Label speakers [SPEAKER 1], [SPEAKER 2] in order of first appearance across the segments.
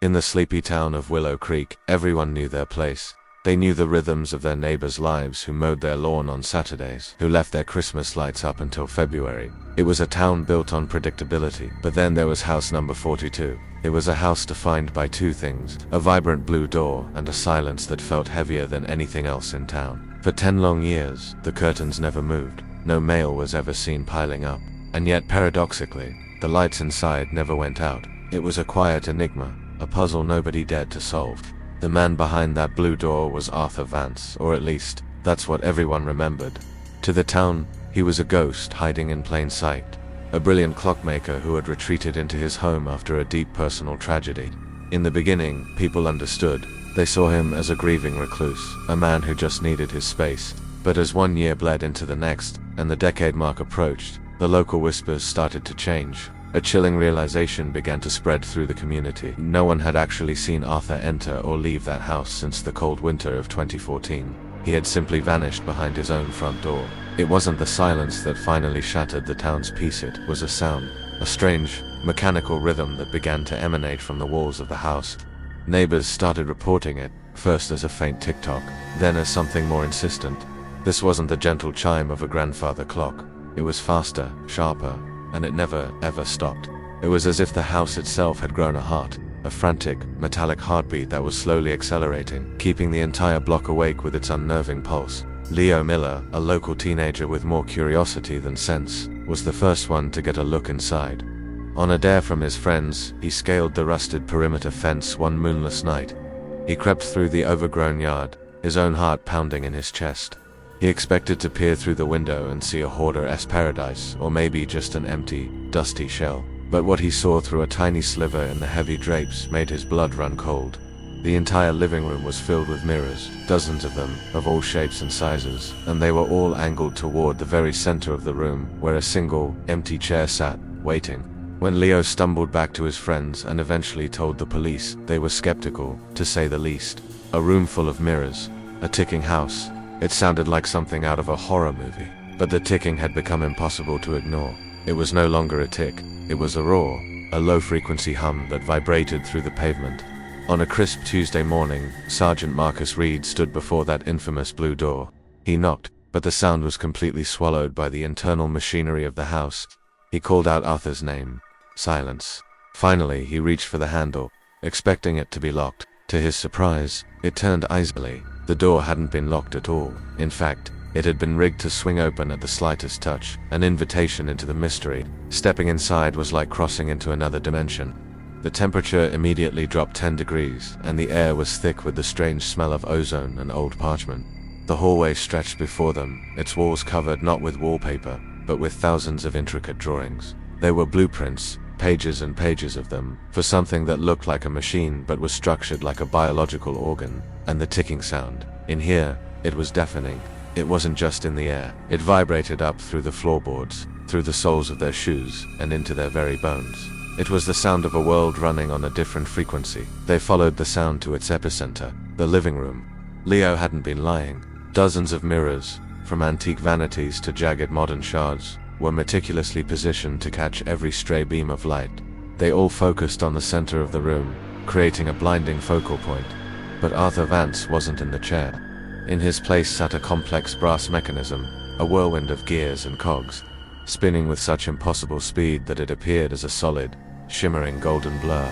[SPEAKER 1] In the sleepy town of Willow Creek, everyone knew their place. They knew the rhythms of their neighbors' lives, who mowed their lawn on Saturdays, who left their Christmas lights up until February. It was a town built on predictability. But then there was house number 42. It was a house defined by two things: a vibrant blue door and a silence that felt heavier than anything else in town. For 10 long years, the curtains never moved. No mail was ever seen piling up. And yet, paradoxically, the lights inside never went out. It was a quiet enigma, a puzzle nobody dared to solve. The man behind that blue door was Arthur Vance, or at least, that's what everyone remembered. To the town, he was a ghost hiding in plain sight. A brilliant clockmaker who had retreated into his home after a deep personal tragedy. In the beginning, people understood. They saw him as a grieving recluse, a man who just needed his space. But as 1 year bled into the next, and the decade mark approached, the local whispers started to change. A chilling realization began to spread through the community. No one had actually seen Arthur enter or leave that house since the cold winter of 2014. He had simply vanished behind his own front door. It wasn't the silence that finally shattered the town's peace, it was a sound. A strange, mechanical rhythm that began to emanate from the walls of the house. Neighbors started reporting it, first as a faint tick-tock, then as something more insistent. This wasn't the gentle chime of a grandfather clock. It was faster, sharper, and it never, ever stopped. It was as if the house itself had grown a heart, a frantic, metallic heartbeat that was slowly accelerating, keeping the entire block awake with its unnerving pulse. Leo Miller, a local teenager with more curiosity than sense, was the first one to get a look inside. On a dare from his friends, he scaled the rusted perimeter fence one moonless night. He crept through the overgrown yard, his own heart pounding in his chest. He expected to peer through the window and see a hoarder's paradise, or maybe just an empty, dusty shell. But what he saw through a tiny sliver in the heavy drapes made his blood run cold. The entire living room was filled with mirrors, dozens of them, of all shapes and sizes, and they were all angled toward the very center of the room, where a single, empty chair sat, waiting. When Leo stumbled back to his friends and eventually told the police, they were skeptical, to say the least. A room full of mirrors, a ticking house. It sounded like something out of a horror movie, but the ticking had become impossible to ignore. It was no longer a tick, it was a roar, a low-frequency hum that vibrated through the pavement. On a crisp Tuesday morning, Sergeant Marcus Reed stood before that infamous blue door. He knocked, but the sound was completely swallowed by the internal machinery of the house. He called out Arthur's name. Silence. Finally, he reached for the handle, expecting it to be locked. To his surprise, it turned easily. The door hadn't been locked at all. In fact, it had been rigged to swing open at the slightest touch, an invitation into the mystery. Stepping inside was like crossing into another dimension. The temperature immediately dropped 10 degrees, and the air was thick with the strange smell of ozone and old parchment. The hallway stretched before them, its walls covered not with wallpaper, but with thousands of intricate drawings. They were blueprints, pages and pages of them, for something that looked like a machine but was structured like a biological organ. And the ticking sound. In here, it was deafening. It wasn't just in the air. It vibrated up through the floorboards, through the soles of their shoes, and into their very bones. It was the sound of a world running on a different frequency. They followed the sound to its epicenter, the living room. Leo hadn't been lying. Dozens of mirrors, from antique vanities to jagged modern shards, were meticulously positioned to catch every stray beam of light. They all focused on the center of the room, creating a blinding focal point. But Arthur Vance wasn't in the chair. In his place sat a complex brass mechanism, a whirlwind of gears and cogs, spinning with such impossible speed that it appeared as a solid, shimmering golden blur.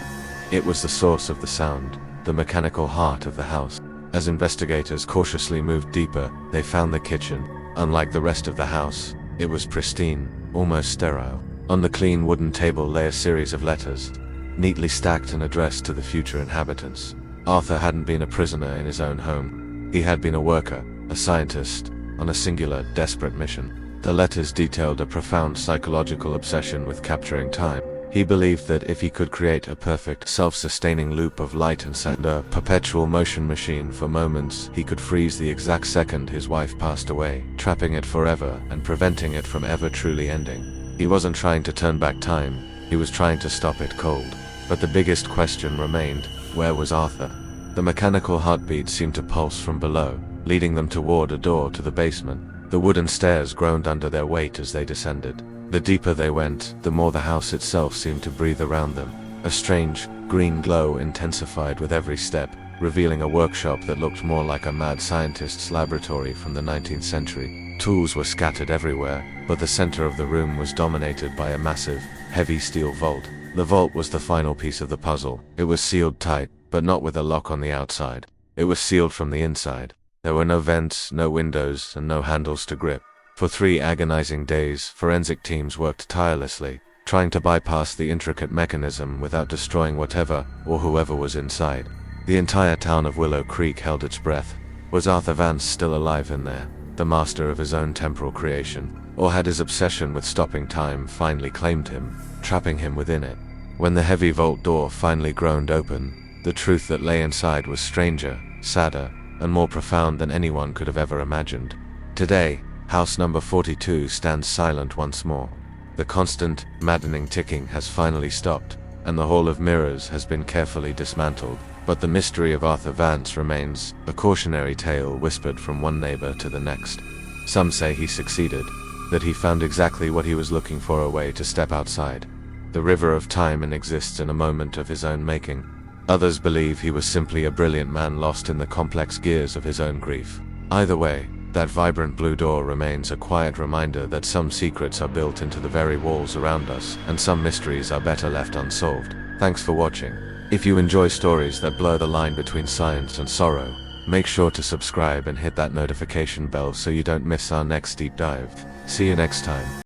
[SPEAKER 1] It was the source of the sound, the mechanical heart of the house. As investigators cautiously moved deeper, they found the kitchen. Unlike the rest of the house, it was pristine, almost sterile. On the clean wooden table lay a series of letters, neatly stacked and addressed to the future inhabitants. Arthur hadn't been a prisoner in his own home. He had been a worker, a scientist, on a singular, desperate mission. The letters detailed a profound psychological obsession with capturing time. He believed that if he could create a perfect, self-sustaining loop of light and sound, a perpetual motion machine for moments, he could freeze the exact second his wife passed away, trapping it forever and preventing it from ever truly ending. He wasn't trying to turn back time, he was trying to stop it cold. But the biggest question remained: where was Arthur? The mechanical heartbeat seemed to pulse from below, leading them toward a door to the basement. The wooden stairs groaned under their weight as they descended. The deeper they went, the more the house itself seemed to breathe around them. A strange, green glow intensified with every step, revealing a workshop that looked more like a mad scientist's laboratory from the 19th century. Tools were scattered everywhere, but the center of the room was dominated by a massive, heavy steel vault. The vault was the final piece of the puzzle. It was sealed tight, but not with a lock on the outside. It was sealed from the inside. There were no vents, no windows, and no handles to grip. For 3 agonizing days, forensic teams worked tirelessly, trying to bypass the intricate mechanism without destroying whatever or whoever was inside. The entire town of Willow Creek held its breath. Was Arthur Vance still alive in there, the master of his own temporal creation? Or had his obsession with stopping time finally claimed him, trapping him within it? When the heavy vault door finally groaned open, the truth that lay inside was stranger, sadder, and more profound than anyone could have ever imagined. Today, house number 42 stands silent once more. The constant, maddening ticking has finally stopped, and the Hall of Mirrors has been carefully dismantled. But the mystery of Arthur Vance remains, a cautionary tale whispered from one neighbor to the next. Some say he succeeded, that he found exactly what he was looking for, a way to step outside the river of time and exists in a moment of his own making. Others believe he was simply a brilliant man lost in the complex gears of his own grief. Either way, that vibrant blue door remains a quiet reminder that some secrets are built into the very walls around us, and some mysteries are better left unsolved. Thanks for watching. If you enjoy stories that blur the line between science and sorrow, make sure to subscribe and hit that notification bell so you don't miss our next deep dive. See you next time.